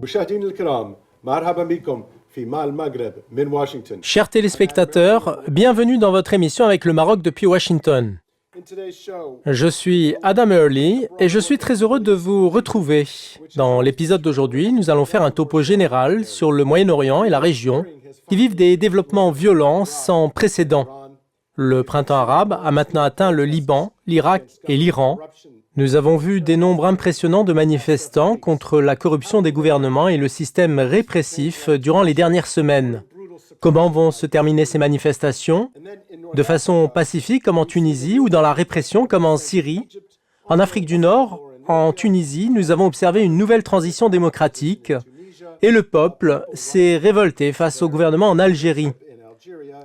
مشاهدينا الكرام مرحبا بكم في مال المغرب من واشنطن. Chers téléspectateurs, bienvenue dans votre émission avec le Maroc depuis Washington. In today's show, Je suis Adam Early et je suis très heureux de vous retrouver. Dans l'épisode d'aujourd'hui, nous allons faire un topo général sur le Moyen-Orient et la région qui vivent des développements violents sans précédent. Le printemps arabe a maintenant atteint le Liban, l'Irak et l'Iran. Nous avons vu des nombres impressionnants de manifestants contre la corruption des gouvernements et le système répressif durant les dernières semaines. Comment vont se terminer ces manifestations? De façon pacifique comme en Tunisie ou dans la répression comme en Syrie? En Afrique du Nord, en Tunisie, nous avons observé une nouvelle transition démocratique et le peuple s'est révolté face au gouvernement en Algérie.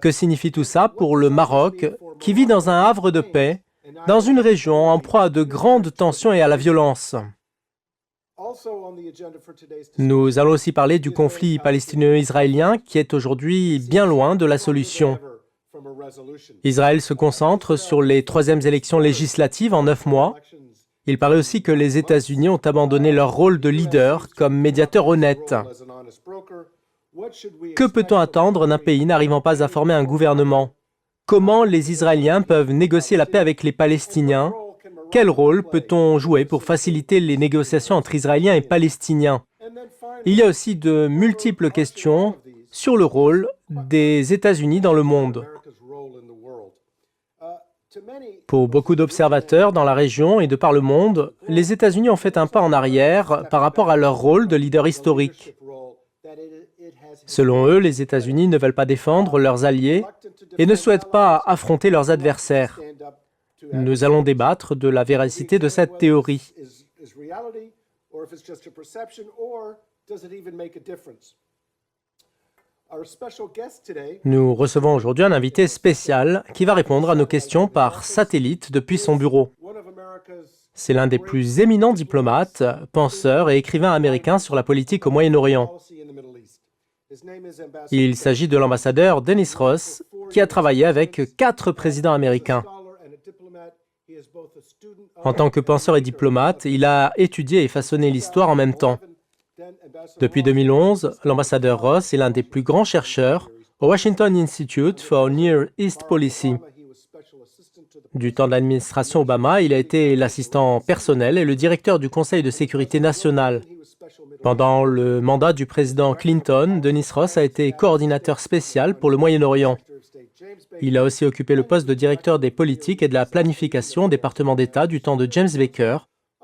Que signifie tout ça pour le Maroc, qui vit dans un havre de paix, dans une région en proie à de grandes tensions et à la violence? Nous allons aussi parler du conflit palestino-israélien qui est aujourd'hui bien loin de la solution. Israël se concentre sur les troisièmes élections législatives en 9 mois. Il paraît aussi que les États-Unis ont abandonné leur rôle de leader comme médiateur honnête. Que peut-on attendre d'un pays n'arrivant pas à former un gouvernement? Comment les Israéliens peuvent négocier la paix avec les Palestiniens? Quel rôle peut-on jouer pour faciliter les négociations entre Israéliens et Palestiniens? Il y a aussi de multiples questions sur le rôle des États-Unis dans le monde. Pour beaucoup d'observateurs dans la région et de par le monde, les États-Unis ont fait un pas en arrière par rapport à leur rôle de leader historique. Selon eux, les États-Unis ne veulent pas défendre leurs alliés et ne souhaitent pas affronter leurs adversaires. Nous allons débattre de la véracité de cette théorie. Nous recevons aujourd'hui un invité spécial qui va répondre à nos questions par satellite depuis son bureau. C'est l'un des plus éminents diplomates, penseurs et écrivains américains sur la politique au Moyen-Orient. Il s'agit de l'ambassadeur Dennis Ross, qui a travaillé avec 4 présidents américains. En tant que penseur et diplomate, il a étudié et façonné l'histoire en même temps. Depuis 2011, l'ambassadeur Ross est l'un des plus grands chercheurs au Washington Institute for Near East Policy. Du temps de l'administration Obama, il a été l'assistant personnel et le directeur du Conseil de sécurité nationale. Pendant le mandat du président Clinton, Dennis Ross a été coordinateur spécial pour le Moyen-Orient. Il a aussi occupé le poste de directeur des politiques et de la planification au département d'État du temps de James Baker.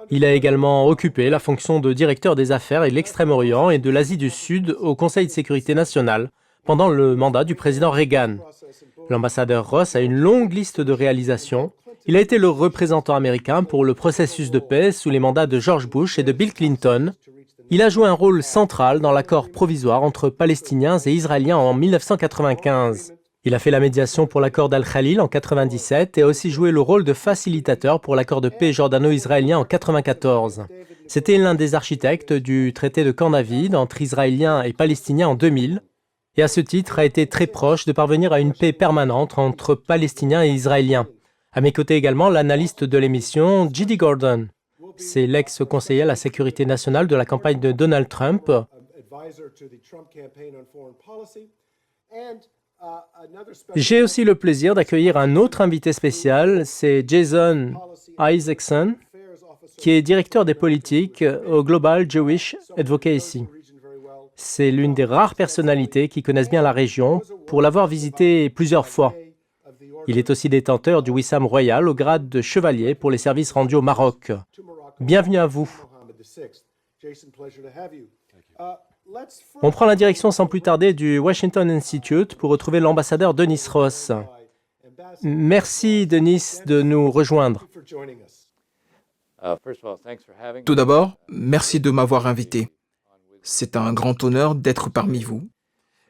Il a également occupé la fonction de directeur des affaires et de l'Extrême-Orient et de l'Asie du Sud au Conseil de sécurité nationale pendant le mandat du président Reagan. L'ambassadeur Ross a une longue liste de réalisations. Il a été le représentant américain pour le processus de paix sous les mandats de George Bush et de Bill Clinton. Il a joué un rôle central dans l'accord provisoire entre Palestiniens et Israéliens en 1995. Il a fait la médiation pour l'accord d'Al-Khalil en 1997 et a aussi joué le rôle de facilitateur pour l'accord de paix jordano-israélien en 1994. C'était l'un des architectes du traité de Camp David entre Israéliens et Palestiniens en 2000 et à ce titre a été très proche de parvenir à une paix permanente entre Palestiniens et Israéliens. À mes côtés également, l'analyste de l'émission, J.D. Gordon. C'est l'ex-conseiller à la sécurité nationale de la campagne de Donald Trump. J'ai aussi le plaisir d'accueillir un autre invité spécial, c'est Jason Isaacson, qui est directeur des politiques au Global Jewish Advocacy. C'est l'une des rares personnalités qui connaissent bien la région pour l'avoir visitée plusieurs fois. Il est aussi détenteur du Wissam Royal au grade de chevalier pour les services rendus au Maroc. Bienvenue à vous. On prend la direction sans plus tarder du Washington Institute pour retrouver l'ambassadeur Dennis Ross. Merci Dennis de nous rejoindre. Tout d'abord, merci de m'avoir invité. C'est un grand honneur d'être parmi vous.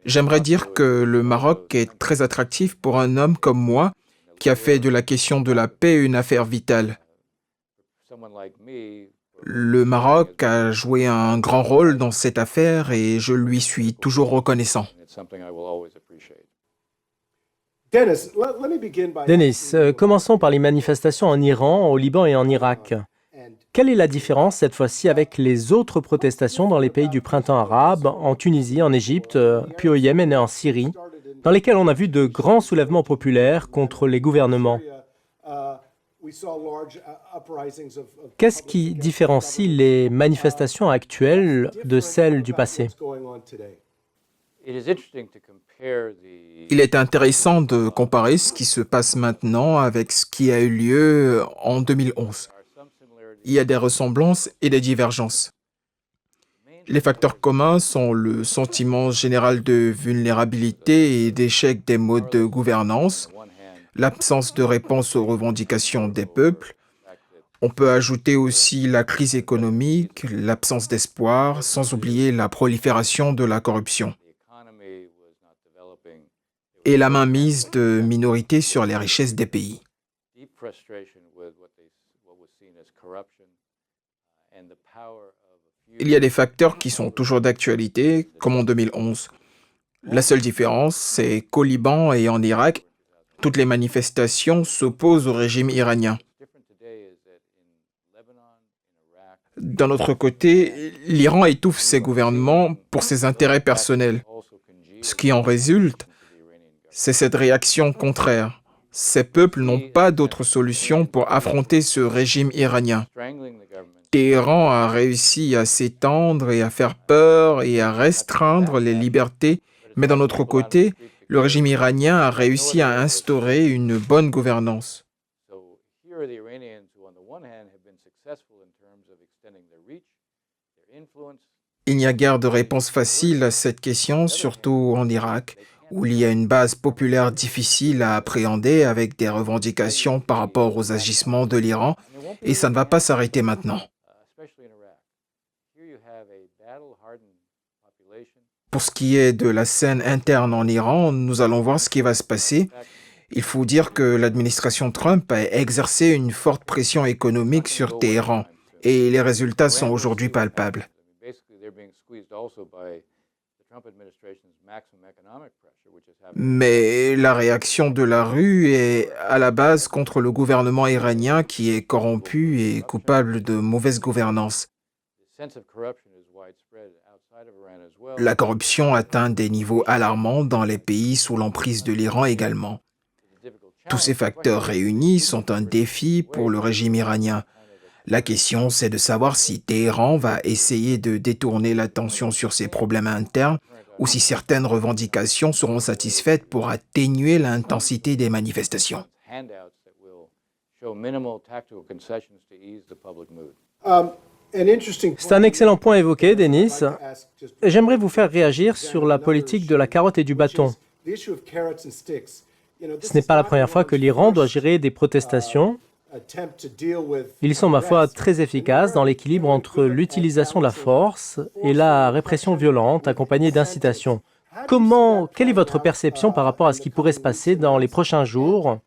J'aimerais dire que le Maroc est très attractif pour un homme comme moi qui a fait de la question de la paix une affaire vitale. Le Maroc a joué un grand rôle dans cette affaire et je lui suis toujours reconnaissant. Denis, commençons par les manifestations en Iran, au Liban et en Irak. Quelle est la différence cette fois-ci avec les autres protestations dans les pays du printemps arabe, en Tunisie, en Égypte, puis au Yémen et en Syrie, dans lesquels on a vu de grands soulèvements populaires contre les gouvernements? Qu'est-ce qui différencie les manifestations actuelles de celles du passé? Il est intéressant de comparer ce qui se passe maintenant avec ce qui a eu lieu en 2011. Il y a des ressemblances et des divergences. Les facteurs communs sont le sentiment général de vulnérabilité et d'échec des modes de gouvernance, l'absence de réponse aux revendications des peuples. On peut ajouter aussi la crise économique, l'absence d'espoir, sans oublier la prolifération de la corruption et la mainmise de minorités sur les richesses des pays. Il y a des facteurs qui sont toujours d'actualité, comme en 2011. La seule différence, c'est qu'au Liban et en Irak, toutes les manifestations s'opposent au régime iranien. D'un autre côté, l'Iran étouffe ses gouvernements pour ses intérêts personnels. Ce qui en résulte, c'est cette réaction contraire. Ces peuples n'ont pas d'autre solution pour affronter ce régime iranien. Téhéran a réussi à s'étendre et à faire peur et à restreindre les libertés, mais d'un autre côté, le régime iranien a réussi à instaurer une bonne gouvernance. Il n'y a guère de réponse facile à cette question, surtout en Irak, où il y a une base populaire difficile à appréhender avec des revendications par rapport aux agissements de l'Iran, et ça ne va pas s'arrêter maintenant. Pour ce qui est de la scène interne en Iran, nous allons voir ce qui va se passer. Il faut dire que l'administration Trump a exercé une forte pression économique sur Téhéran, et les résultats sont aujourd'hui palpables. Mais la réaction de la rue est à la base contre le gouvernement iranien qui est corrompu et coupable de mauvaise gouvernance. La corruption atteint des niveaux alarmants dans les pays sous l'emprise de l'Iran également. Tous ces facteurs réunis sont un défi pour le régime iranien. La question, c'est de savoir si Téhéran va essayer de détourner l'attention sur ses problèmes internes ou si certaines revendications seront satisfaites pour atténuer l'intensité des manifestations. C'est un excellent point évoqué, Denis. J'aimerais vous faire réagir sur la politique de la carotte et du bâton. Ce n'est pas la première fois que l'Iran doit gérer des protestations. Ils sont, ma foi, très efficaces dans l'équilibre entre l'utilisation de la force et la répression violente accompagnée d'incitation. Quelle est votre perception par rapport à ce qui pourrait se passer dans les prochains jours?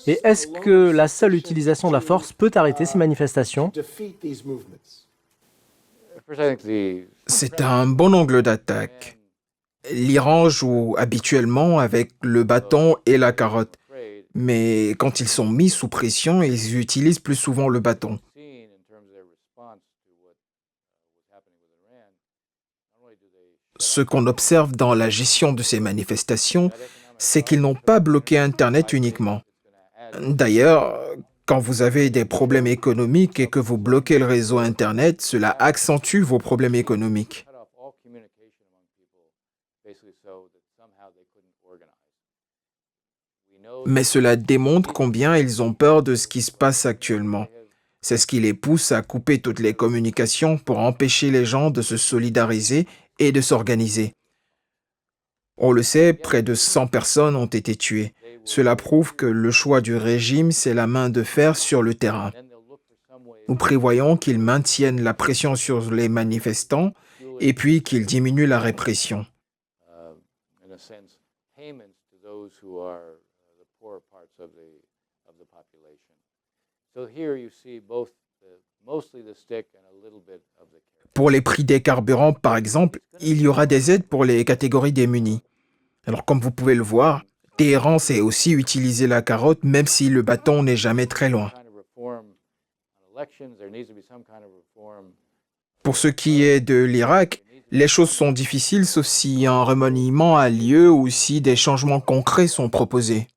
Et est-ce que la seule utilisation de la force peut arrêter ces manifestations? C'est un bon angle d'attaque. L'Iran joue habituellement avec le bâton et la carotte. Mais quand ils sont mis sous pression, ils utilisent plus souvent le bâton. Ce qu'on observe dans la gestion de ces manifestations, c'est qu'ils n'ont pas bloqué Internet uniquement. D'ailleurs, quand vous avez des problèmes économiques et que vous bloquez le réseau Internet, cela accentue vos problèmes économiques. Mais cela démontre combien ils ont peur de ce qui se passe actuellement. C'est ce qui les pousse à couper toutes les communications pour empêcher les gens de se solidariser et de s'organiser. On le sait, près de 100 personnes ont été tuées. Cela prouve que le choix du régime, c'est la main de fer sur le terrain. Nous prévoyons qu'ils maintiennent la pression sur les manifestants et puis qu'ils diminuent la répression. Pour les prix des carburants, par exemple, il y aura des aides pour les catégories démunies. Alors, comme vous pouvez le voir, Téhéran sait aussi utiliser la carotte, même si le bâton n'est jamais très loin. Pour ce qui est de l'Irak, les choses sont difficiles sauf si un remaniement a lieu ou si des changements concrets sont proposés.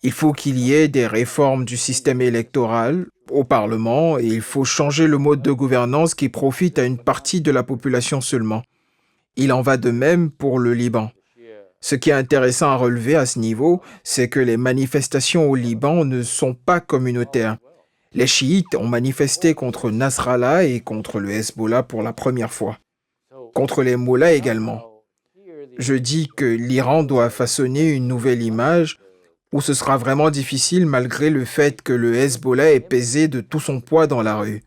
Il faut qu'il y ait des réformes du système électoral au Parlement et il faut changer le mode de gouvernance qui profite à une partie de la population seulement. Il en va de même pour le Liban. Ce qui est intéressant à relever à ce niveau, c'est que les manifestations au Liban ne sont pas communautaires. Les chiites ont manifesté contre Nasrallah et contre le Hezbollah pour la première fois. Contre les mollahs également. Je dis que l'Iran doit façonner une nouvelle image où ce sera vraiment difficile malgré le fait que le Hezbollah est pesé de tout son poids dans la rue.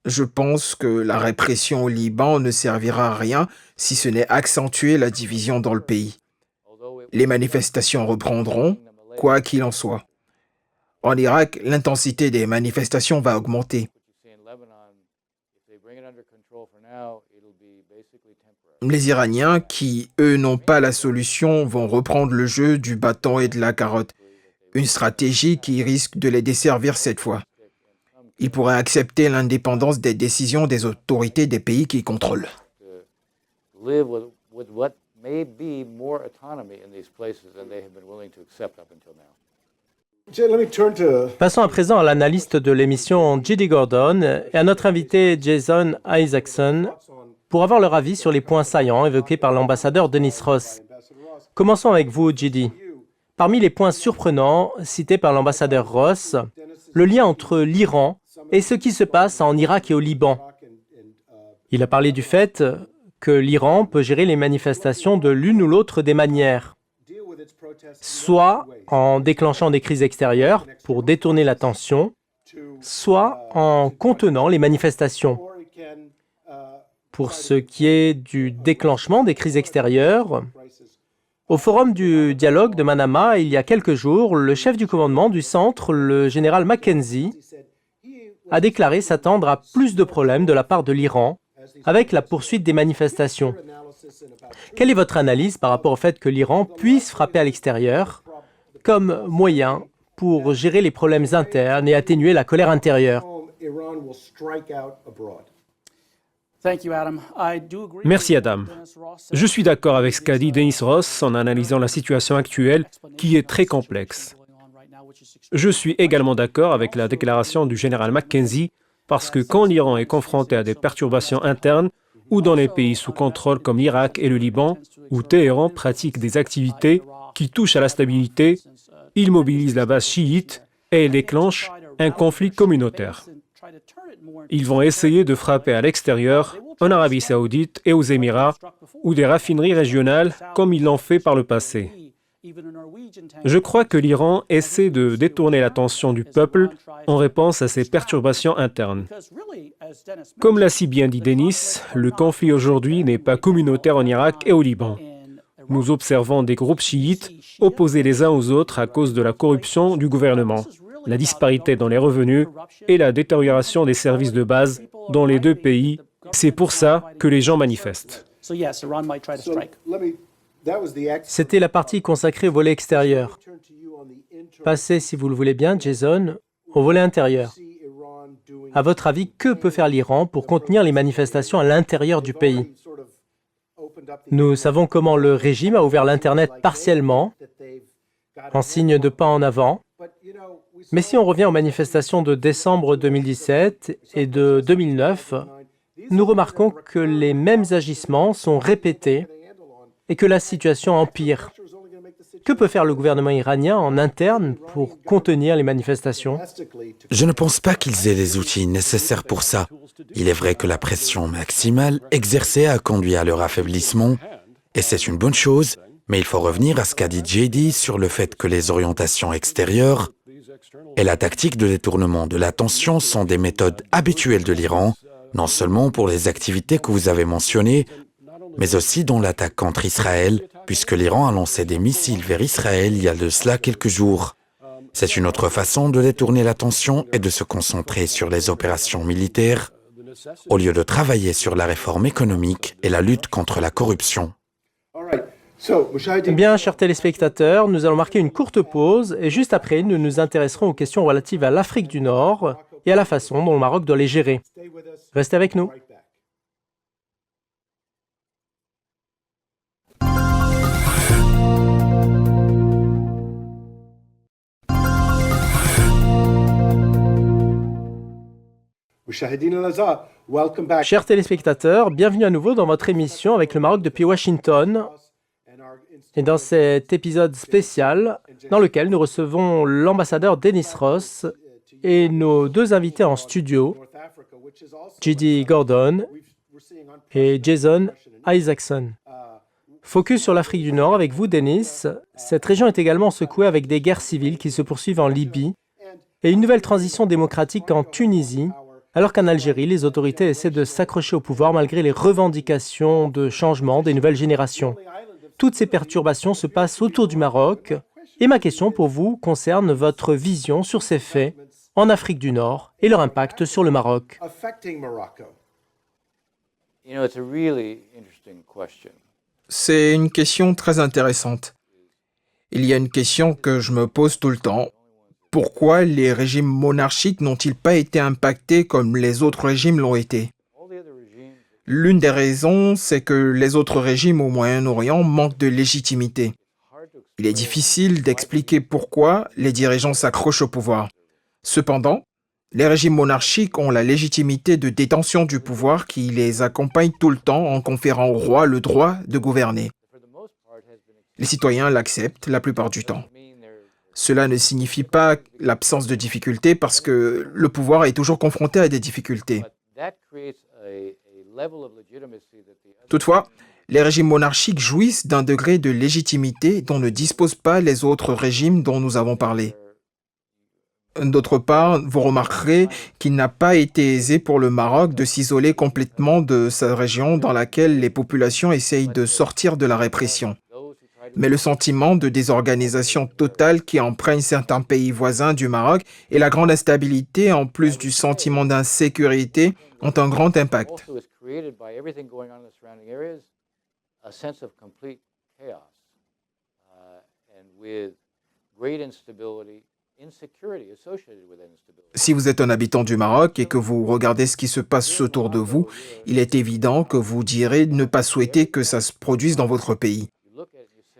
Je pense que la répression au Liban ne servira à rien si ce n'est accentuer la division dans le pays. Les manifestations reprendront, quoi qu'il en soit. En Irak, l'intensité des manifestations va augmenter. Les Iraniens, qui, eux, n'ont pas la solution, vont reprendre le jeu du bâton et de la carotte. Une stratégie qui risque de les desservir cette fois. Ils pourraient accepter l'indépendance des décisions des autorités des pays qu'ils contrôlent. Passons à présent à l'analyste de l'émission J.D. Gordon et à notre invité Jason Isaacson pour avoir leur avis sur les points saillants évoqués par l'ambassadeur Dennis Ross. Commençons avec vous, J.D. Parmi les points surprenants cités par l'ambassadeur Ross, le lien entre l'Iran et ce qui se passe en Irak et au Liban. Il a parlé du fait que l'Iran peut gérer les manifestations de l'une ou l'autre des manières, soit en déclenchant des crises extérieures pour détourner l'attention, soit en contenant les manifestations. Pour ce qui est du déclenchement des crises extérieures, au forum du dialogue de Manama, il y a quelques jours, le chef du commandement du centre, le général Mackenzie, a déclaré s'attendre à plus de problèmes de la part de l'Iran avec la poursuite des manifestations. Quelle est votre analyse par rapport au fait que l'Iran puisse frapper à l'extérieur comme moyen pour gérer les problèmes internes et atténuer la colère intérieure? Merci Adam. Je suis d'accord avec ce qu'a dit Dennis Ross en analysant la situation actuelle qui est très complexe. Je suis également d'accord avec la déclaration du général Mackenzie parce que quand l'Iran est confronté à des perturbations internes ou dans les pays sous contrôle comme l'Irak et le Liban, où Téhéran pratique des activités qui touchent à la stabilité, il mobilise la base chiite et déclenche un conflit communautaire. Ils vont essayer de frapper à l'extérieur, en Arabie Saoudite et aux Émirats, ou des raffineries régionales comme ils l'ont fait par le passé. Je crois que l'Iran essaie de détourner l'attention du peuple en réponse à ces perturbations internes. Comme l'a si bien dit Dennis, le conflit aujourd'hui n'est pas communautaire en Irak et au Liban. Nous observons des groupes chiites opposés les uns aux autres à cause de la corruption du gouvernement, la disparité dans les revenus et la détérioration des services de base dans les deux pays. C'est pour ça que les gens manifestent. C'était la partie consacrée au volet extérieur. Passez, si vous le voulez bien, Jason, au volet intérieur. À votre avis, que peut faire l'Iran pour contenir les manifestations à l'intérieur du pays? Nous savons comment le régime a ouvert l'Internet partiellement, en signe de pas en avant. Mais si on revient aux manifestations de décembre 2017 et de 2009, nous remarquons que les mêmes agissements sont répétés et que la situation empire. Que peut faire le gouvernement iranien en interne pour contenir les manifestations? Je ne pense pas qu'ils aient les outils nécessaires pour ça. Il est vrai que la pression maximale exercée a conduit à leur affaiblissement, et c'est une bonne chose, mais il faut revenir à ce qu'a dit J.D. sur le fait que les orientations extérieures et la tactique de détournement de l'attention sont des méthodes habituelles de l'Iran, non seulement pour les activités que vous avez mentionnées, mais aussi dans l'attaque contre Israël, puisque l'Iran a lancé des missiles vers Israël il y a de cela quelques jours. C'est une autre façon de détourner l'attention et de se concentrer sur les opérations militaires au lieu de travailler sur la réforme économique et la lutte contre la corruption. Eh bien, chers téléspectateurs, nous allons marquer une courte pause et juste après, nous nous intéresserons aux questions relatives à l'Afrique du Nord et à la façon dont le Maroc doit les gérer. Restez avec nous. Chers téléspectateurs, bienvenue à nouveau dans votre émission avec le Maroc depuis Washington et dans cet épisode spécial dans lequel nous recevons l'ambassadeur Dennis Ross et nos deux invités en studio, J.D. Gordon et Jason Isaacson. Focus sur l'Afrique du Nord avec vous, Dennis. Cette région est également secouée avec des guerres civiles qui se poursuivent en Libye et une nouvelle transition démocratique en Tunisie, alors qu'en Algérie, les autorités essaient de s'accrocher au pouvoir malgré les revendications de changement des nouvelles générations. Toutes ces perturbations se passent autour du Maroc. Et ma question pour vous concerne votre vision sur ces faits en Afrique du Nord et leur impact sur le Maroc. C'est une question très intéressante. Il y a une question que je me pose tout le temps. Pourquoi les régimes monarchiques n'ont-ils pas été impactés comme les autres régimes l'ont été? L'une des raisons, c'est que les autres régimes au Moyen-Orient manquent de légitimité. Il est difficile d'expliquer pourquoi les dirigeants s'accrochent au pouvoir. Cependant, les régimes monarchiques ont la légitimité de détention du pouvoir qui les accompagne tout le temps en conférant au roi le droit de gouverner. Les citoyens l'acceptent la plupart du temps. Cela ne signifie pas l'absence de difficultés parce que le pouvoir est toujours confronté à des difficultés. Toutefois, les régimes monarchiques jouissent d'un degré de légitimité dont ne disposent pas les autres régimes dont nous avons parlé. D'autre part, vous remarquerez qu'il n'a pas été aisé pour le Maroc de s'isoler complètement de sa région dans laquelle les populations essayent de sortir de la répression. Mais le sentiment de désorganisation totale qui emprunte certains pays voisins du Maroc et la grande instabilité, en plus du sentiment d'insécurité, ont un grand impact. Si vous êtes un habitant du Maroc et que vous regardez ce qui se passe autour de vous, il est évident que vous direz ne pas souhaiter que ça se produise dans votre pays.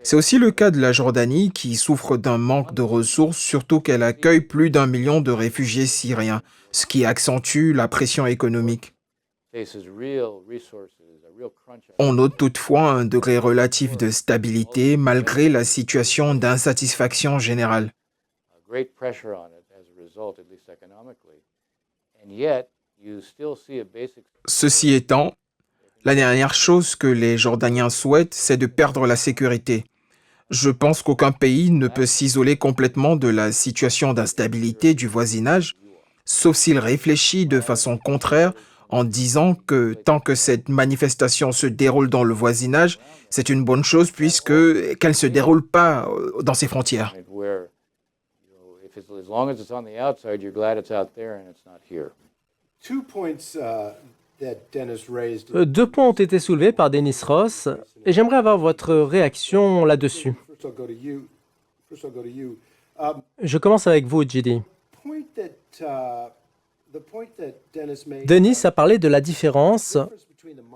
C'est aussi le cas de la Jordanie qui souffre d'un manque de ressources, surtout qu'elle accueille plus d'1 million de réfugiés syriens, ce qui accentue la pression économique. On note toutefois un degré relatif de stabilité malgré la situation d'insatisfaction générale. Ceci étant, la dernière chose que les Jordaniens souhaitent, c'est de perdre la sécurité. Je pense qu'aucun pays ne peut s'isoler complètement de la situation d'instabilité du voisinage, sauf s'il réfléchit de façon contraire en disant que tant que cette manifestation se déroule dans le voisinage, c'est une bonne chose puisque qu'elle ne se déroule pas dans ses frontières. Deux points ont été soulevés par Dennis Ross et j'aimerais avoir votre réaction là-dessus. Je commence avec vous, J.D. Dennis a parlé de la différence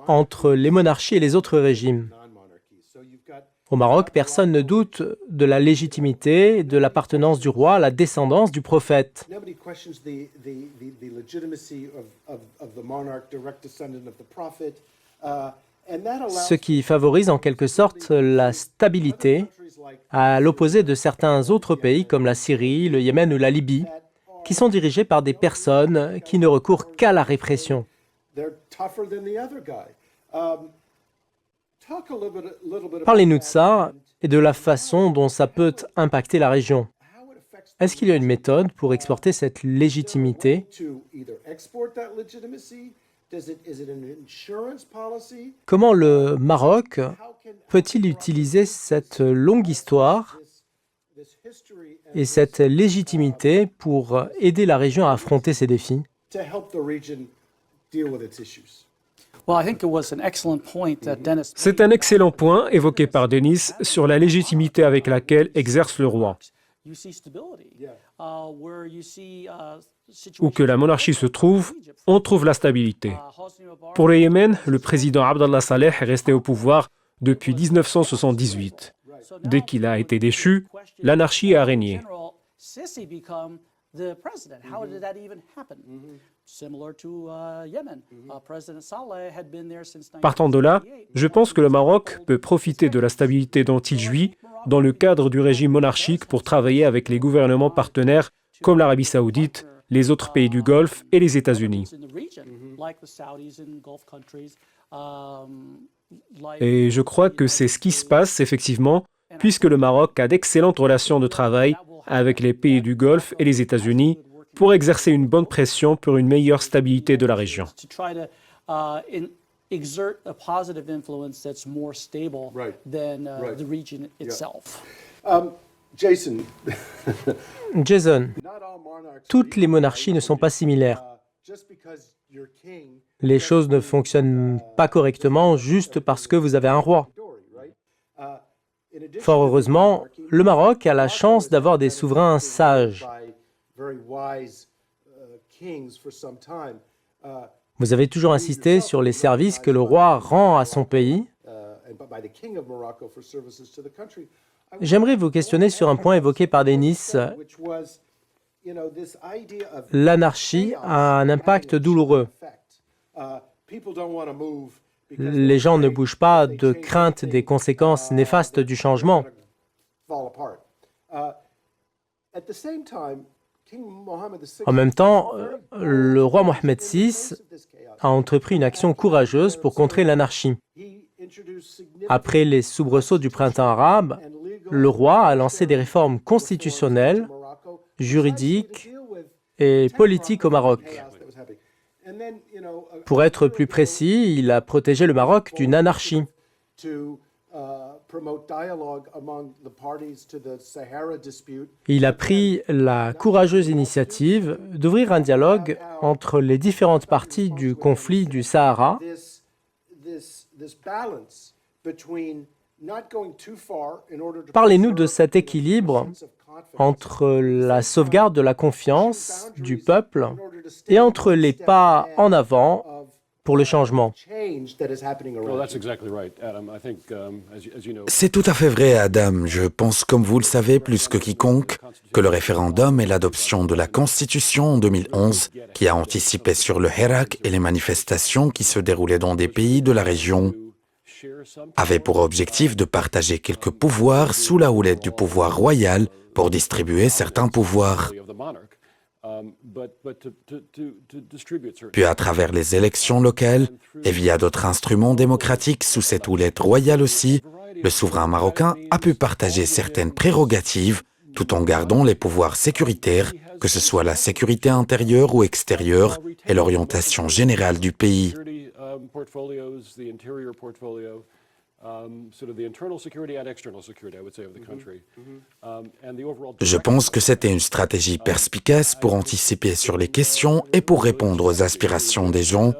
entre les monarchies et les autres régimes. Au Maroc, personne ne doute de la légitimité, de l'appartenance du roi à la descendance du prophète. Ce qui favorise en quelque sorte la stabilité, à l'opposé de certains autres pays comme la Syrie, le Yémen ou la Libye, qui sont dirigés par des personnes qui ne recourent qu'à la répression. Parlez-nous de ça et de la façon dont ça peut impacter la région. Est-ce qu'il y a une méthode pour exporter cette légitimité? Comment le Maroc peut-il utiliser cette longue histoire et cette légitimité pour aider la région à affronter ces défis? to help the region deal with its issues? C'est un excellent point évoqué par Denis sur la légitimité avec laquelle exerce le roi. Où que la monarchie se trouve, on trouve la stabilité. Pour le Yémen, le président Abdallah Saleh est resté au pouvoir depuis 1978. Dès qu'il a été déchu, l'anarchie a régné. Partant de là, je pense que le Maroc peut profiter de la stabilité dont il jouit dans le cadre du régime monarchique pour travailler avec les gouvernements partenaires comme l'Arabie saoudite, les autres pays du Golfe et les États-Unis. Et je crois que c'est ce qui se passe effectivement, puisque le Maroc a d'excellentes relations de travail avec les pays du Golfe et les États-Unis pour exercer une bonne pression pour une meilleure stabilité de la région. Jason, Jason, toutes les monarchies ne sont pas similaires. Les choses ne fonctionnent pas correctement juste parce que vous avez un roi. Fort heureusement, le Maroc a la chance d'avoir des souverains sages. Vous avez toujours insisté sur les services que le roi rend à son pays. J'aimerais vous questionner sur un point évoqué par Denis. L'anarchie a un impact douloureux. Les gens ne bougent pas de crainte des conséquences néfastes du changement. En même temps, le roi Mohammed VI a entrepris une action courageuse pour contrer l'anarchie. Après les soubresauts du printemps arabe, le roi a lancé des réformes constitutionnelles, juridiques et politiques au Maroc. Pour être plus précis, il a protégé le Maroc d'une anarchie. Il a pris la courageuse initiative d'ouvrir un dialogue entre les différentes parties du conflit du Sahara. Parlez-nous de cet équilibre entre la sauvegarde de la confiance du peuple et entre les pas en avant pour le changement. C'est tout à fait vrai, Adam. Je pense, comme vous le savez plus que quiconque, que le référendum et l'adoption de la Constitution en 2011, qui a anticipé sur le Hirak et les manifestations qui se déroulaient dans des pays de la région, avait pour objectif de partager quelques pouvoirs sous la houlette du pouvoir royal pour distribuer certains pouvoirs. Puis à travers les élections locales et via d'autres instruments démocratiques sous cette houlette royale aussi, le souverain marocain a pu partager certaines prérogatives tout en gardant les pouvoirs sécuritaires, que ce soit la sécurité intérieure ou extérieure et l'orientation générale du pays. Je pense que c'était une stratégie perspicace pour anticiper sur les questions et pour répondre aux aspirations des gens.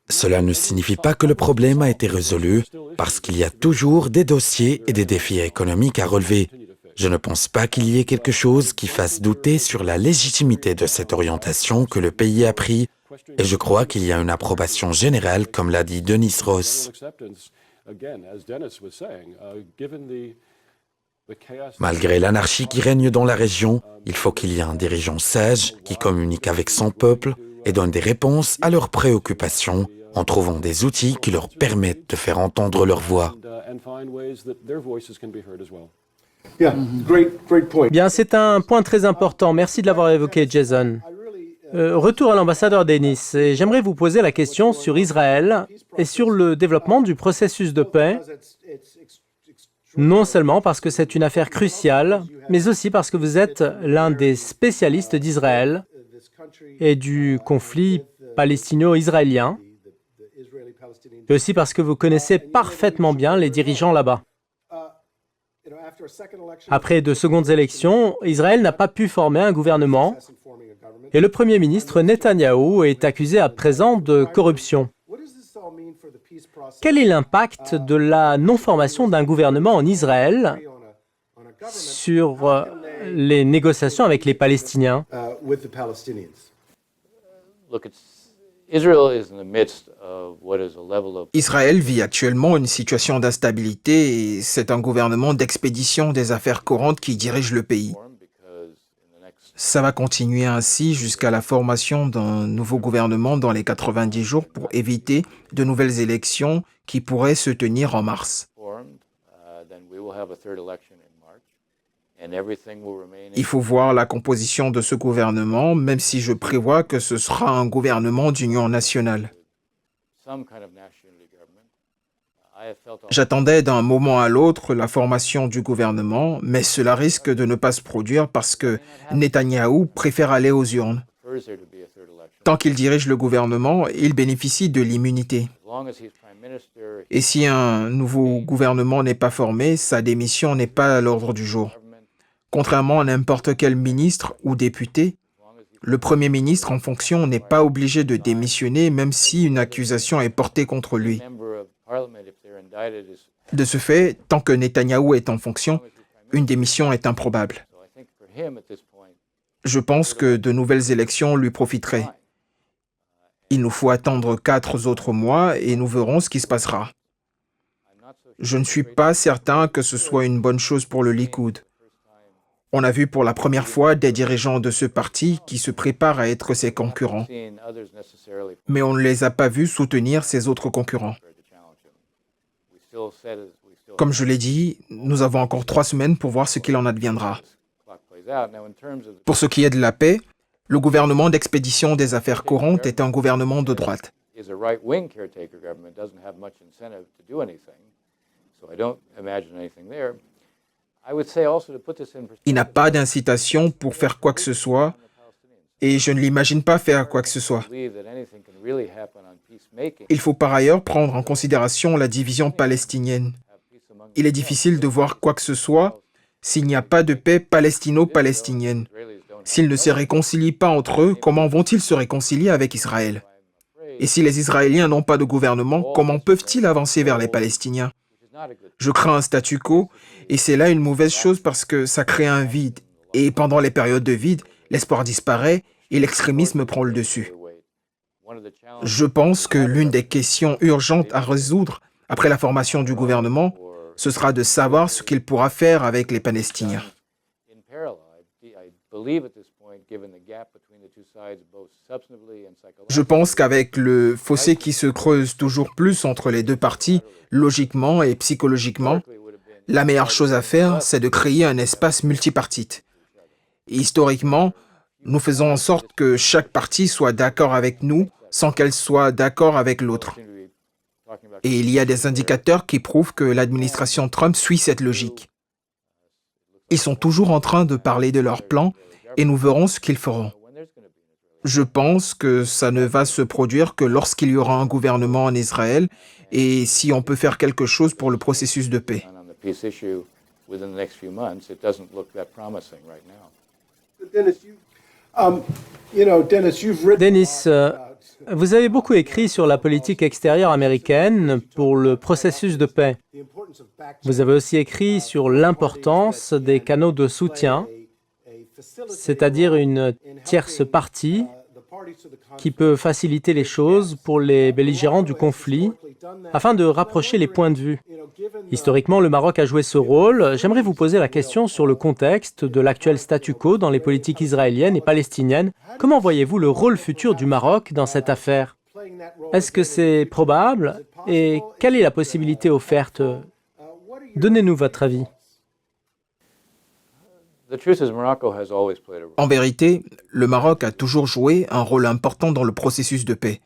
Cela ne signifie pas que le problème a été résolu, parce qu'il y a toujours des dossiers et des défis économiques à relever. Je ne pense pas qu'il y ait quelque chose qui fasse douter sur la légitimité de cette orientation que le pays a pris, et je crois qu'il y a une approbation générale, comme l'a dit Denis Ross. Malgré l'anarchie qui règne dans la région, il faut qu'il y ait un dirigeant sage qui communique avec son peuple et donne des réponses à leurs préoccupations en trouvant des outils qui leur permettent de faire entendre leur voix. Bien, c'est un point très important. Merci de l'avoir évoqué, Jason. Retour à l'ambassadeur Denis. Et j'aimerais vous poser la question sur Israël et sur le développement du processus de paix, non seulement parce que c'est une affaire cruciale, mais aussi parce que vous êtes l'un des spécialistes d'Israël et du conflit palestino-israélien. et aussi parce que vous connaissez parfaitement bien les dirigeants là-bas. Après 2 secondes élections, Israël n'a pas pu former un gouvernement et le Premier ministre Netanyahou est accusé à présent de corruption. Quel est l'impact de la non-formation d'un gouvernement en Israël sur les négociations avec les Palestiniens? Israël vit actuellement une situation d'instabilité et c'est un gouvernement d'expédition des affaires courantes qui dirige le pays. Ça va continuer ainsi jusqu'à la formation d'un nouveau gouvernement dans les 90 jours pour éviter de nouvelles élections qui pourraient se tenir en mars. Il faut voir la composition de ce gouvernement, même si je prévois que ce sera un gouvernement d'union nationale. J'attendais d'un moment à l'autre la formation du gouvernement, mais cela risque de ne pas se produire parce que Netanyahou préfère aller aux urnes. Tant qu'il dirige le gouvernement, il bénéficie de l'immunité. Et si un nouveau gouvernement n'est pas formé, sa démission n'est pas à l'ordre du jour. Contrairement à n'importe quel ministre ou député, le Premier ministre en fonction n'est pas obligé de démissionner même si une accusation est portée contre lui. De ce fait, tant que Netanyahou est en fonction, une démission est improbable. Je pense que de nouvelles élections lui profiteraient. Il nous faut attendre 4 autres mois et nous verrons ce qui se passera. Je ne suis pas certain que ce soit une bonne chose pour le Likoud. On a vu pour la première fois des dirigeants de ce parti qui se préparent à être ses concurrents. Mais on ne les a pas vus soutenir ses autres concurrents. Comme je l'ai dit, nous avons encore 3 semaines pour voir ce qu'il en adviendra. Pour ce qui est de la paix, le gouvernement d'expédition des affaires courantes est un gouvernement de droite. Il n'a pas d'incitation pour faire quoi que ce soit, et je ne l'imagine pas faire quoi que ce soit. Il faut par ailleurs prendre en considération la division palestinienne. Il est difficile de voir quoi que ce soit s'il n'y a pas de paix palestino-palestinienne. S'ils ne se réconcilient pas entre eux, comment vont-ils se réconcilier avec Israël? Et si les Israéliens n'ont pas de gouvernement, comment peuvent-ils avancer vers les Palestiniens? Je crains un statu quo, et c'est là une mauvaise chose parce que ça crée un vide. Et pendant les périodes de vide, l'espoir disparaît et l'extrémisme prend le dessus. Je pense que l'une des questions urgentes à résoudre après la formation du gouvernement, ce sera de savoir ce qu'il pourra faire avec les Palestiniens. Je pense qu'avec le fossé qui se creuse toujours plus entre les deux parties, logiquement et psychologiquement, la meilleure chose à faire, c'est de créer un espace multipartite. Et historiquement, nous faisons en sorte que chaque partie soit d'accord avec nous sans qu'elle soit d'accord avec l'autre. Et il y a des indicateurs qui prouvent que l'administration Trump suit cette logique. Ils sont toujours en train de parler de leur plan et nous verrons ce qu'ils feront. Je pense que ça ne va se produire que lorsqu'il y aura un gouvernement en Israël et si on peut faire quelque chose pour le processus de paix. Dennis, vous avez beaucoup écrit sur la politique extérieure américaine pour le processus de paix. Vous avez aussi écrit sur l'importance des canaux de soutien, c'est-à-dire une tierce partie qui peut faciliter les choses pour les belligérants du conflit afin de rapprocher les points de vue. Historiquement, le Maroc a joué ce rôle. J'aimerais vous poser la question sur le contexte de l'actuel statu quo dans les politiques israéliennes et palestiniennes. Comment voyez-vous le rôle futur du Maroc dans cette affaire? Est-ce que c'est probable? Et quelle est la possibilité offerte? Donnez-nous votre avis. En vérité, le Maroc a toujours joué un rôle important dans le processus de paix.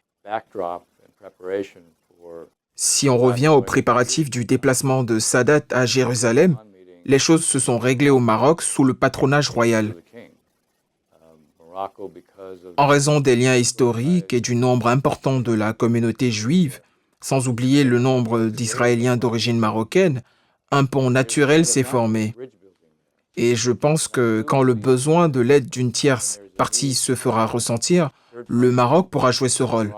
Si on revient aux préparatifs du déplacement de Sadat à Jérusalem, les choses se sont réglées au Maroc sous le patronage royal. En raison des liens historiques et du nombre important de la communauté juive, sans oublier le nombre d'Israéliens d'origine marocaine, un pont naturel s'est formé. Et je pense que quand le besoin de l'aide d'une tierce partie se fera ressentir, le Maroc pourra jouer ce rôle.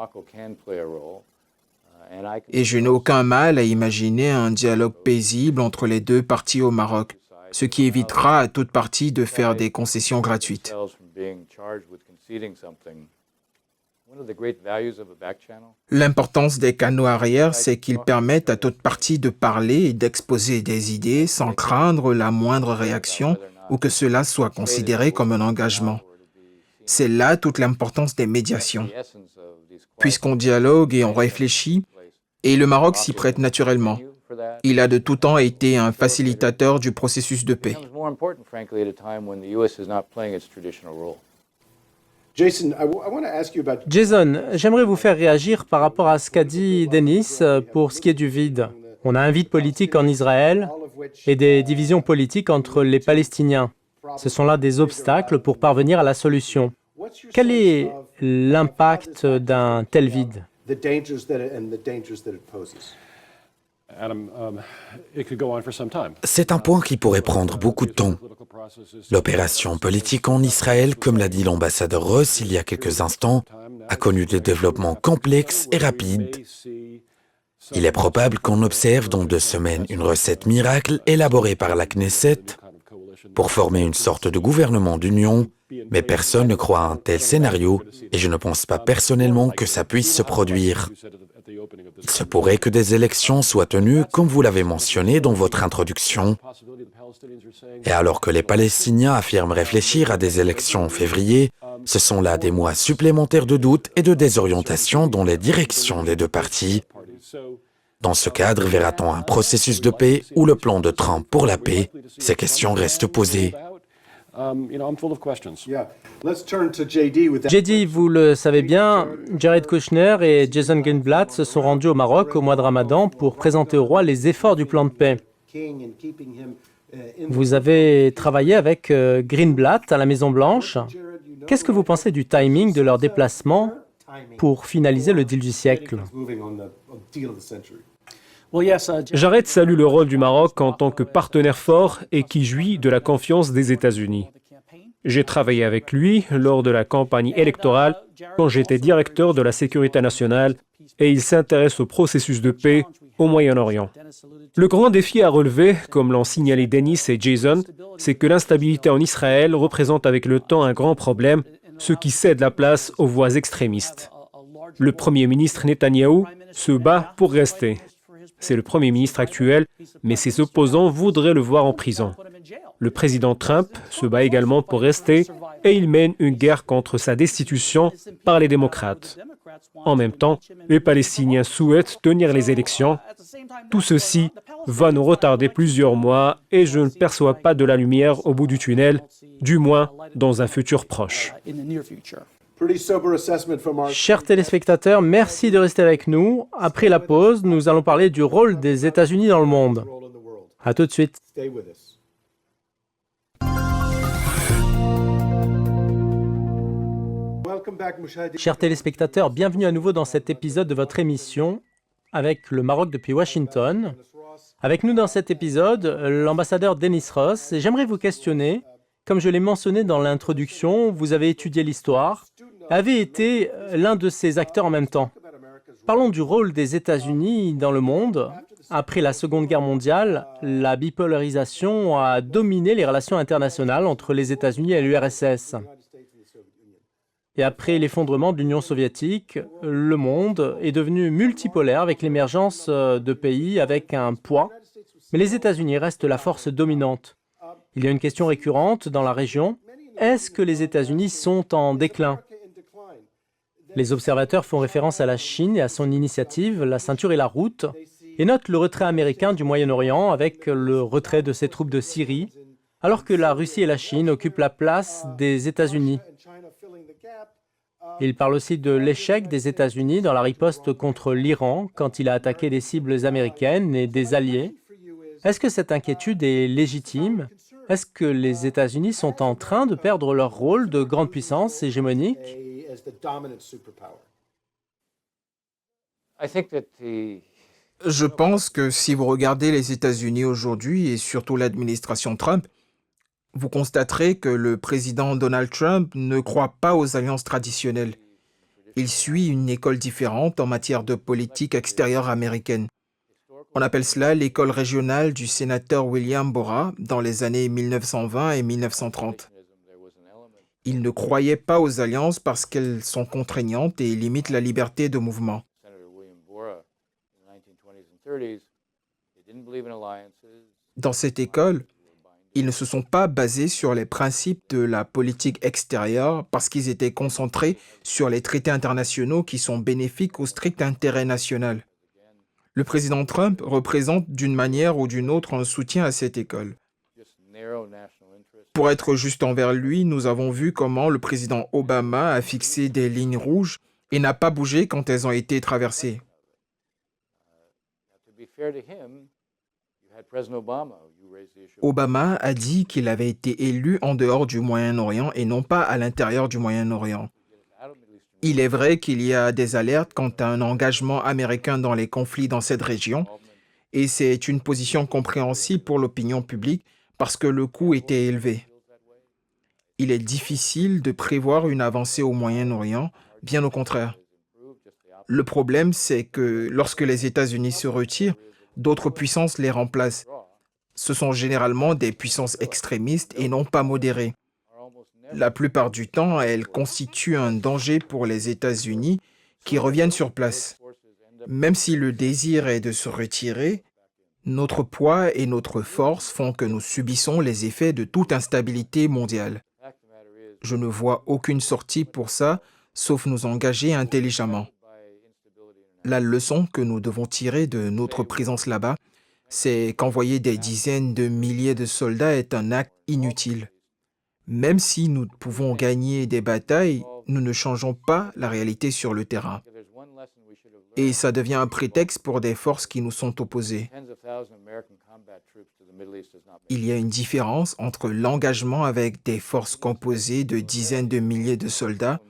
Et je n'ai aucun mal à imaginer un dialogue paisible entre les deux parties au Maroc, ce qui évitera à toute partie de faire des concessions gratuites. L'importance des canaux arrière, c'est qu'ils permettent à toute partie de parler et d'exposer des idées sans craindre la moindre réaction ou que cela soit considéré comme un engagement. C'est là toute l'importance des médiations. Puisqu'on dialogue et on réfléchit, et le Maroc s'y prête naturellement. Il a de tout temps été un facilitateur du processus de paix. Jason, j'aimerais vous faire réagir par rapport à ce qu'a dit Denis pour ce qui est du vide. On a un vide politique en Israël et des divisions politiques entre les Palestiniens. Ce sont là des obstacles pour parvenir à la solution. Quel est l'impact d'un tel vide? C'est un point qui pourrait prendre beaucoup de temps. L'opération politique en Israël, comme l'a dit l'ambassadeur Ross il y a quelques instants, a connu des développements complexes et rapides. Il est probable qu'on observe dans 2 semaines une recette miracle élaborée par la Knesset pour former une sorte de gouvernement d'union, mais personne ne croit à un tel scénario et je ne pense pas personnellement que ça puisse se produire. Il se pourrait que des élections soient tenues, comme vous l'avez mentionné dans votre introduction. Et alors que les Palestiniens affirment réfléchir à des élections en février, ce sont là des mois supplémentaires de doute et de désorientation dans les directions des 2 parties. Dans ce cadre, verra-t-on un processus de paix ou le plan de Trump pour la paix? Ces questions restent posées. JD, vous le savez bien, Jared Kushner et Jason Greenblatt se sont rendus au Maroc au mois de Ramadan pour présenter au roi les efforts du plan de paix. Vous avez travaillé avec Greenblatt à la Maison-Blanche. Qu'est-ce que vous pensez du timing de leur déplacement pour finaliser le deal du siècle? Jared salue le rôle du Maroc en tant que partenaire fort et qui jouit de la confiance des États-Unis. J'ai travaillé avec lui lors de la campagne électorale quand j'étais directeur de la sécurité nationale et il s'intéresse au processus de paix au Moyen-Orient. Le grand défi à relever, comme l'ont signalé Denis et Jason, c'est que l'instabilité en Israël représente avec le temps un grand problème, ce qui cède la place aux voix extrémistes. Le Premier ministre Netanyahou se bat pour rester. C'est le Premier ministre actuel, mais ses opposants voudraient le voir en prison. Le président Trump se bat également pour rester et il mène une guerre contre sa destitution par les démocrates. En même temps, les Palestiniens souhaitent tenir les élections. Tout ceci va nous retarder plusieurs mois et je ne perçois pas de la lumière au bout du tunnel, du moins dans un futur proche. Chers téléspectateurs, merci de rester avec nous. Après la pause, nous allons parler du rôle des États-Unis dans le monde. À tout de suite. Chers téléspectateurs, bienvenue à nouveau dans cet épisode de votre émission avec le Maroc depuis Washington. Avec nous dans cet épisode, l'ambassadeur Denis Ross. Et j'aimerais vous questionner, comme je l'ai mentionné dans l'introduction, vous avez étudié l'histoire, avez été l'un de ces acteurs en même temps. Parlons du rôle des États-Unis dans le monde. Après la Seconde Guerre mondiale, la bipolarisation a dominé les relations internationales entre les États-Unis et l'URSS. Et après l'effondrement de l'Union soviétique, le monde est devenu multipolaire avec l'émergence de pays avec un poids. Mais les États-Unis restent la force dominante. Il y a une question récurrente dans la région. Est-ce que les États-Unis sont en déclin? Les observateurs font référence à la Chine et à son initiative, la ceinture et la route, et notent le retrait américain du Moyen-Orient avec le retrait de ses troupes de Syrie, alors que la Russie et la Chine occupent la place des États-Unis. Il parle aussi de l'échec des États-Unis dans la riposte contre l'Iran quand il a attaqué des cibles américaines et des alliés. Est-ce que cette inquiétude est légitime? Est-ce que les États-Unis sont en train de perdre leur rôle de grande puissance hégémonique? Je pense que si vous regardez les États-Unis aujourd'hui et surtout l'administration Trump, vous constaterez que le président Donald Trump ne croit pas aux alliances traditionnelles. Il suit une école différente en matière de politique extérieure américaine. On appelle cela l'école régionale du sénateur William Borah dans les années 1920 et 1930. Il ne croyait pas aux alliances parce qu'elles sont contraignantes et limitent la liberté de mouvement. Dans cette école, ils ne se sont pas basés sur les principes de la politique extérieure parce qu'ils étaient concentrés sur les traités internationaux qui sont bénéfiques au strict intérêt national. Le président Trump représente d'une manière ou d'une autre un soutien à cette école. Pour être juste envers lui, nous avons vu comment le président Obama a fixé des lignes rouges et n'a pas bougé quand elles ont été traversées. Obama a dit qu'il avait été élu en dehors du Moyen-Orient et non pas à l'intérieur du Moyen-Orient. Il est vrai qu'il y a des alertes quant à un engagement américain dans les conflits dans cette région, et c'est une position compréhensible pour l'opinion publique parce que le coût était élevé. Il est difficile de prévoir une avancée au Moyen-Orient, bien au contraire. Le problème, c'est que lorsque les États-Unis se retirent, d'autres puissances les remplacent. Ce sont généralement des puissances extrémistes et non pas modérées. La plupart du temps, elles constituent un danger pour les États-Unis qui reviennent sur place. Même si le désir est de se retirer, notre poids et notre force font que nous subissons les effets de toute instabilité mondiale. Je ne vois aucune sortie pour ça, sauf nous engager intelligemment. La leçon que nous devons tirer de notre présence là-bas, c'est qu'envoyer des dizaines de milliers de soldats est un acte inutile. Même si nous pouvons gagner des batailles, nous ne changeons pas la réalité sur le terrain. Et ça devient un prétexte pour des forces qui nous sont opposées. Il y a une différence entre l'engagement avec des forces composées de dizaines de milliers de soldats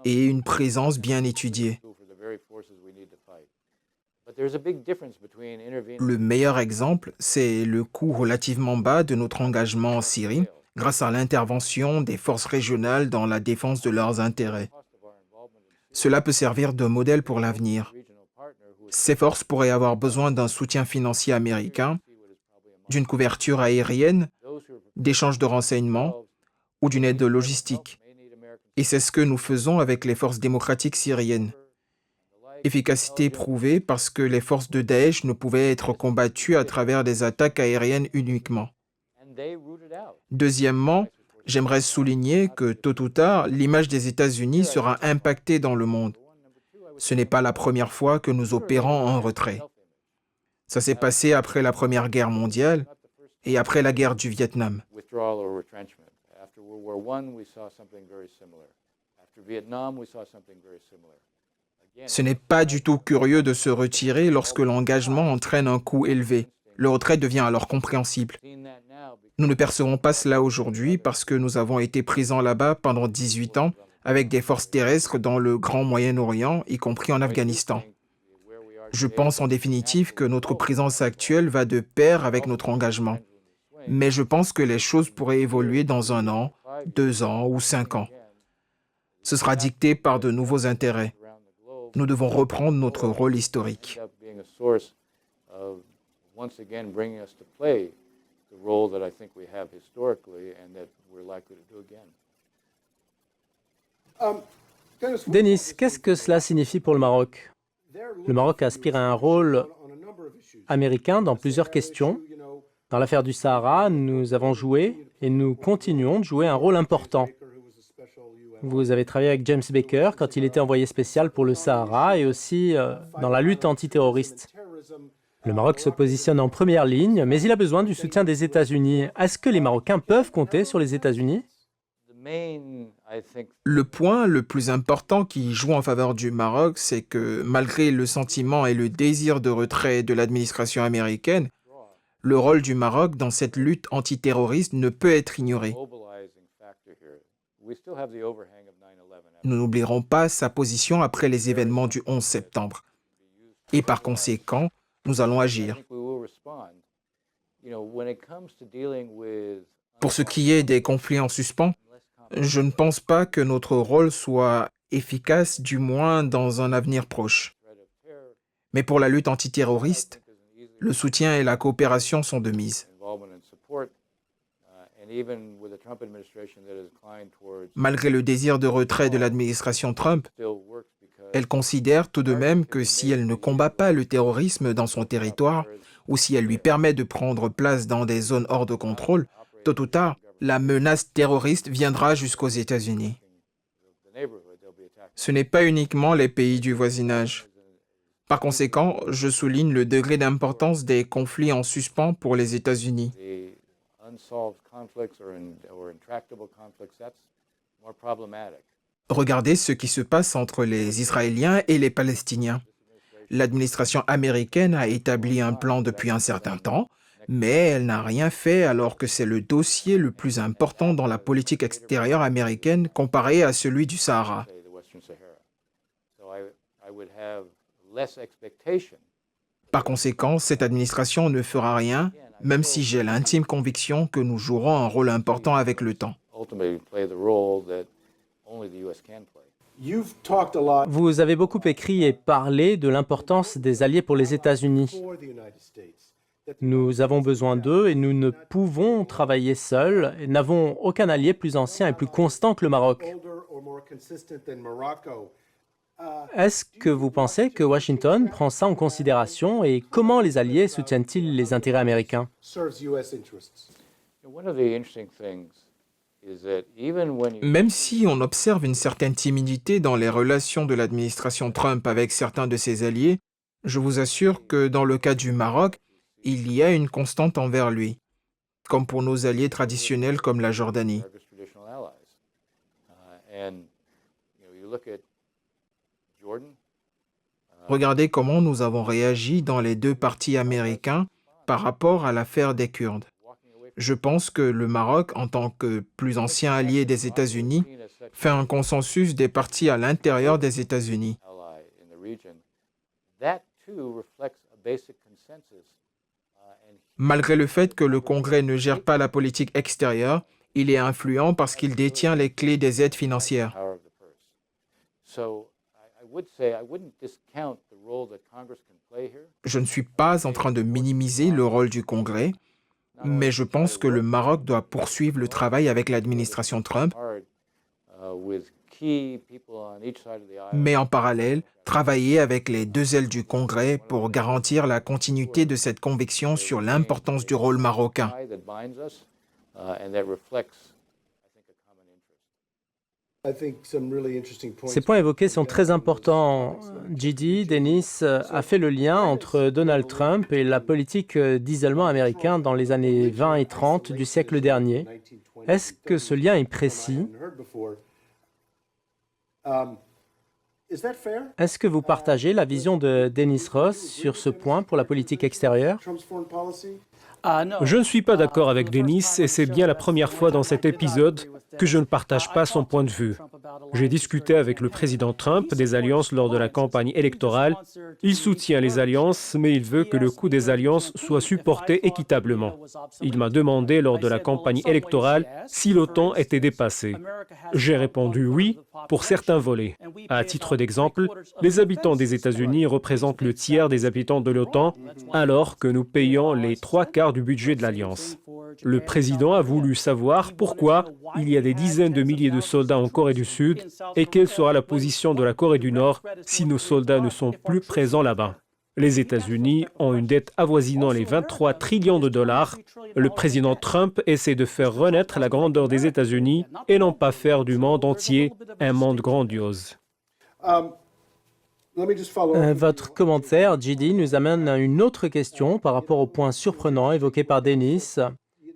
et une présence bien étudiée. Le meilleur exemple, c'est le coût relativement bas de notre engagement en Syrie, grâce à l'intervention des forces régionales dans la défense de leurs intérêts. Cela peut servir de modèle pour l'avenir. Ces forces pourraient avoir besoin d'un soutien financier américain, d'une couverture aérienne, d'échanges de renseignements ou d'une aide logistique. Et c'est ce que nous faisons avec les forces démocratiques syriennes. Efficacité prouvée parce que les forces de Daesh ne pouvaient être combattues à travers des attaques aériennes uniquement. Deuxièmement, j'aimerais souligner que tôt ou tard, l'image des États-Unis sera impactée dans le monde. Ce n'est pas la première fois que nous opérons en retrait. Ça s'est passé après la Première Guerre mondiale et après la guerre du Vietnam. Ce n'est pas du tout curieux de se retirer lorsque l'engagement entraîne un coût élevé. Le retrait devient alors compréhensible. Nous ne percevons pas cela aujourd'hui parce que nous avons été présents là-bas pendant 18 ans avec des forces terrestres dans le Grand Moyen-Orient, y compris en Afghanistan. Je pense en définitive que notre présence actuelle va de pair avec notre engagement. Mais je pense que les choses pourraient évoluer dans 1 an, 2 ans ou 5 ans. Ce sera dicté par de nouveaux intérêts. Nous devons reprendre notre rôle historique. Denis, qu'est-ce que cela signifie pour le Maroc? Le Maroc aspire à un rôle américain dans plusieurs questions. Dans l'affaire du Sahara, nous avons joué et nous continuons de jouer un rôle important. Vous avez travaillé avec James Baker quand il était envoyé spécial pour le Sahara et aussi dans la lutte antiterroriste. Le Maroc se positionne en première ligne, mais il a besoin du soutien des États-Unis. Est-ce que les Marocains peuvent compter sur les États-Unis? Le point le plus important qui joue en faveur du Maroc, c'est que malgré le sentiment et le désir de retrait de l'administration américaine, le rôle du Maroc dans cette lutte antiterroriste ne peut être ignoré. Nous n'oublierons pas sa position après les événements du 11 septembre. Et par conséquent, nous allons agir. Pour ce qui est des conflits en suspens, je ne pense pas que notre rôle soit efficace, du moins dans un avenir proche. Mais pour la lutte antiterroriste, le soutien et la coopération sont de mise. Malgré le désir de retrait de l'administration Trump, elle considère tout de même que si elle ne combat pas le terrorisme dans son territoire, ou si elle lui permet de prendre place dans des zones hors de contrôle, tôt ou tard, la menace terroriste viendra jusqu'aux États-Unis. Ce n'est pas uniquement les pays du voisinage. Par conséquent, je souligne le degré d'importance des conflits en suspens pour les États-Unis. Regardez ce qui se passe entre les Israéliens et les Palestiniens. L'administration américaine a établi un plan depuis un certain temps, mais elle n'a rien fait alors que c'est le dossier le plus important dans la politique extérieure américaine comparé à celui du Sahara. Par conséquent, cette administration ne fera rien, même si j'ai l'intime conviction que nous jouerons un rôle important avec le temps. Vous avez beaucoup écrit et parlé de l'importance des alliés pour les États-Unis. Nous avons besoin d'eux et nous ne pouvons travailler seuls et n'avons aucun allié plus ancien et plus constant que le Maroc. Est-ce que vous pensez que Washington prend ça en considération et comment les alliés soutiennent-ils les intérêts américains? Même si on observe une certaine timidité dans les relations de l'administration Trump avec certains de ses alliés, je vous assure que dans le cas du Maroc, il y a une constante envers lui, comme pour nos alliés traditionnels comme la Jordanie. Regardez comment nous avons réagi dans les deux partis américains par rapport à l'affaire des Kurdes. Je pense que le Maroc, en tant que plus ancien allié des États-Unis, fait un consensus des partis à l'intérieur des États-Unis. Malgré le fait que le Congrès ne gère pas la politique extérieure, il est influent parce qu'il détient les clés des aides financières. Je ne suis pas en train de minimiser le rôle du Congrès, mais je pense que le Maroc doit poursuivre le travail avec l'administration Trump, mais en parallèle, travailler avec les deux ailes du Congrès pour garantir la continuité de cette conviction sur l'importance du rôle marocain. Ces points évoqués sont très importants. J.D. Dennis a fait le lien entre Donald Trump et la politique d'isolement américain dans les années 20 et 30 du siècle dernier. Est-ce que ce lien est précis? Est-ce que vous partagez la vision de Dennis Ross sur ce point pour la politique extérieure? Je ne suis pas d'accord avec Dennis et c'est bien la première fois dans cet épisode que je ne partage pas son point de vue. J'ai discuté avec le président Trump des alliances lors de la campagne électorale. Il soutient les alliances, mais il veut que le coût des alliances soit supporté équitablement. Il m'a demandé lors de la campagne électorale si l'OTAN était dépassée. J'ai répondu oui pour certains volets. À titre d'exemple, les habitants des États-Unis représentent le tiers des habitants de l'OTAN, alors que nous payons les 3/4 du budget de l'Alliance. Le président a voulu savoir pourquoi il y a des dizaines de milliers de soldats en Corée du Sud et quelle sera la position de la Corée du Nord si nos soldats ne sont plus présents là-bas. Les États-Unis ont une dette avoisinant les 23 trillions de dollars. Le président Trump essaie de faire renaître la grandeur des États-Unis et non pas faire du monde entier un monde grandiose. Votre commentaire, J.D., nous amène à une autre question par rapport au point surprenant évoqué par Dennis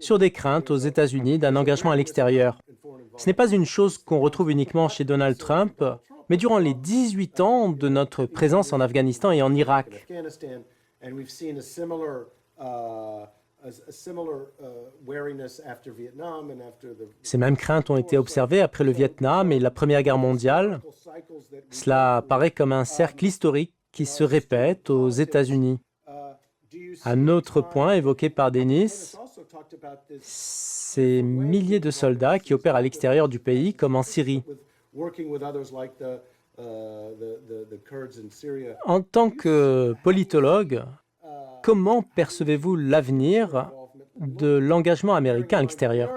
sur des craintes aux États-Unis d'un engagement à l'extérieur. Ce n'est pas une chose qu'on retrouve uniquement chez Donald Trump, mais durant les 18 ans de notre présence en Afghanistan et en Irak. Ces mêmes craintes ont été observées après le Vietnam et la Première Guerre mondiale. Cela apparaît comme un cercle historique qui se répète aux États-Unis. Un autre point évoqué par Denis, ces milliers de soldats qui opèrent à l'extérieur du pays, comme en Syrie. En tant que politologue, comment percevez-vous l'avenir de l'engagement américain à l'extérieur?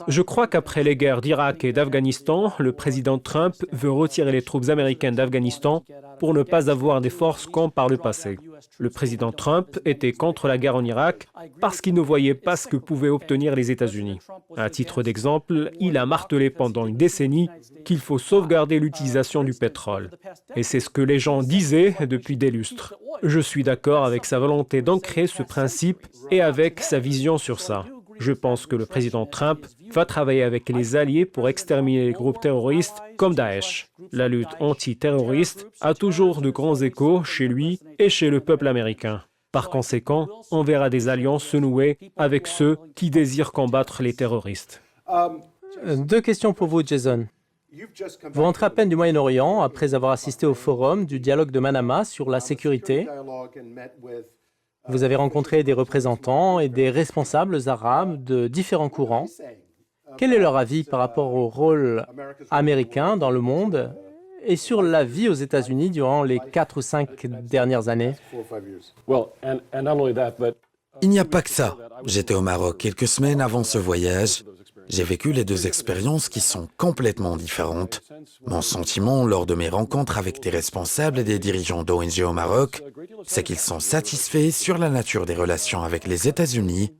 Je crois qu'après les guerres d'Irak et d'Afghanistan, le président Trump veut retirer les troupes américaines d'Afghanistan pour ne pas avoir des forces comme par le passé. Le président Trump était contre la guerre en Irak parce qu'il ne voyait pas ce que pouvaient obtenir les États-Unis. À titre d'exemple, il a martelé pendant une décennie qu'il faut sauvegarder l'utilisation du pétrole. Et c'est ce que les gens disaient depuis des lustres. Je suis d'accord avec sa volonté d'ancrer ce principe et avec sa vision sur ça. Je pense que le président Trump va travailler avec les alliés pour exterminer les groupes terroristes comme Daesh. La lutte antiterroriste a toujours de grands échos chez lui et chez le peuple américain. Par conséquent, on verra des alliances se nouer avec ceux qui désirent combattre les terroristes. Deux questions pour vous, Jason. Vous rentrez à peine du Moyen-Orient après avoir assisté au forum du dialogue de Manama sur la sécurité. Vous avez rencontré des représentants et des responsables arabes de différents courants. Quel est leur avis par rapport au rôle américain dans le monde et sur la vie aux États-Unis durant les 4 ou 5 dernières années? Il n'y a pas que ça. J'étais au Maroc quelques semaines avant ce voyage. J'ai vécu les deux expériences qui sont complètement différentes. Mon sentiment lors de mes rencontres avec des responsables et des dirigeants d'ONG au Maroc, c'est qu'ils sont satisfaits sur la nature des relations avec les États-Unis,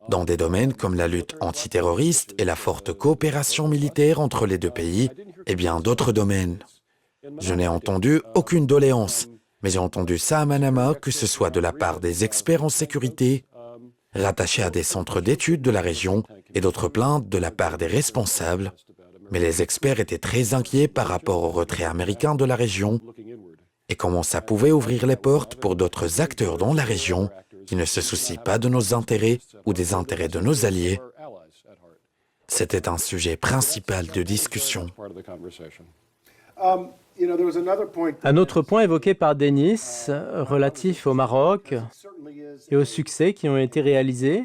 dans des domaines comme la lutte antiterroriste et la forte coopération militaire entre les deux pays, et bien d'autres domaines. Je n'ai entendu aucune doléance, mais j'ai entendu ça à Manama, que ce soit de la part des experts en sécurité, rattachés à des centres d'études de la région, et d'autres plaintes de la part des responsables. Mais les experts étaient très inquiets par rapport au retrait américain de la région et comment ça pouvait ouvrir les portes pour d'autres acteurs dans la région qui ne se soucient pas de nos intérêts ou des intérêts de nos alliés. C'était un sujet principal de discussion. Un autre point évoqué par Denis, relatif au Maroc et aux succès qui ont été réalisés.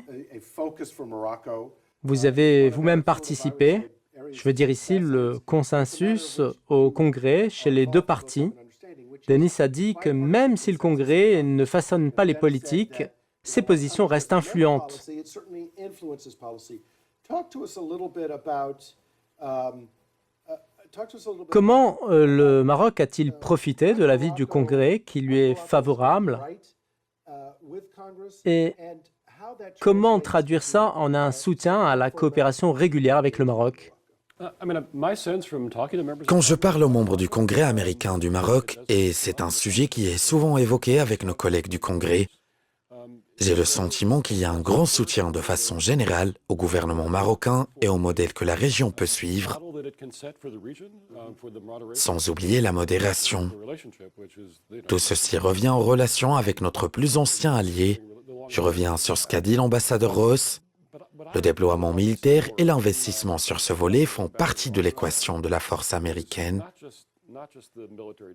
Vous avez vous-même participé, je veux dire ici le consensus au Congrès chez les deux partis. Denis a dit que même si le Congrès ne façonne pas les politiques, ses positions restent influentes. Comment le Maroc a-t-il profité de l'avis du Congrès qui lui est favorable? Et comment traduire ça en un soutien à la coopération régulière avec le Maroc? Quand je parle aux membres du Congrès américain du Maroc, et c'est un sujet qui est souvent évoqué avec nos collègues du Congrès, j'ai le sentiment qu'il y a un grand soutien de façon générale au gouvernement marocain et au modèle que la région peut suivre, sans oublier la modération. Tout ceci revient en relation avec notre plus ancien allié. Je reviens sur ce qu'a dit l'ambassadeur Ross. Le déploiement militaire et l'investissement sur ce volet font partie de l'équation de la force américaine.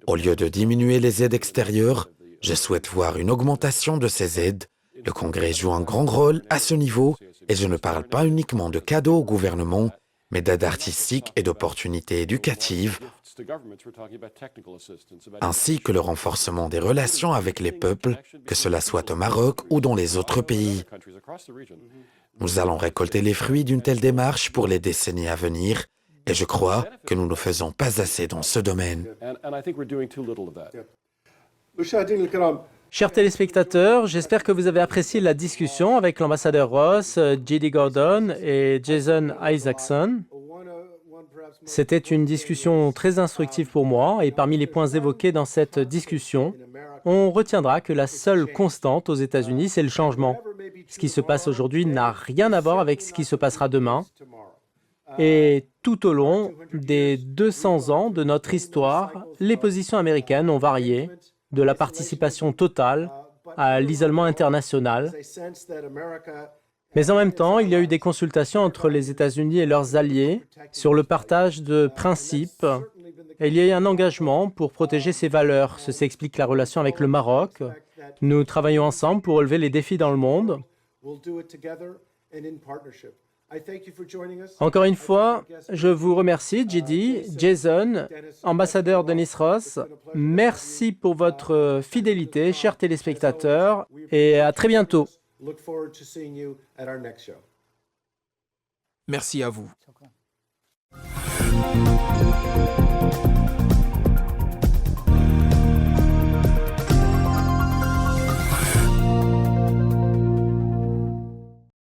Au lieu de diminuer les aides extérieures, je souhaite voir une augmentation de ces aides. Le Congrès joue un grand rôle à ce niveau, et je ne parle pas uniquement de cadeaux au gouvernement, mais d'aides artistiques et d'opportunités éducatives, ainsi que le renforcement des relations avec les peuples, que cela soit au Maroc ou dans les autres pays. Nous allons récolter les fruits d'une telle démarche pour les décennies à venir, et je crois que nous ne faisons pas assez dans ce domaine. Chers téléspectateurs, j'espère que vous avez apprécié la discussion avec l'ambassadeur Ross, J.D. Gordon et Jason Isaacson. C'était une discussion très instructive pour moi et parmi les points évoqués dans cette discussion, on retiendra que la seule constante aux États-Unis, c'est le changement. Ce qui se passe aujourd'hui n'a rien à voir avec ce qui se passera demain. Et tout au long des 200 ans de notre histoire, les positions américaines ont varié, de la participation totale à l'isolement international. Mais en même temps, il y a eu des consultations entre les États-Unis et leurs alliés sur le partage de principes. Et il y a eu un engagement pour protéger ces valeurs. Ceci explique la relation avec le Maroc. Nous travaillons ensemble pour relever les défis dans le monde. Encore une fois, je vous remercie, JD, Jason, ambassadeur Denis Ross. Merci pour votre fidélité, chers téléspectateurs, et à très bientôt. Merci à vous.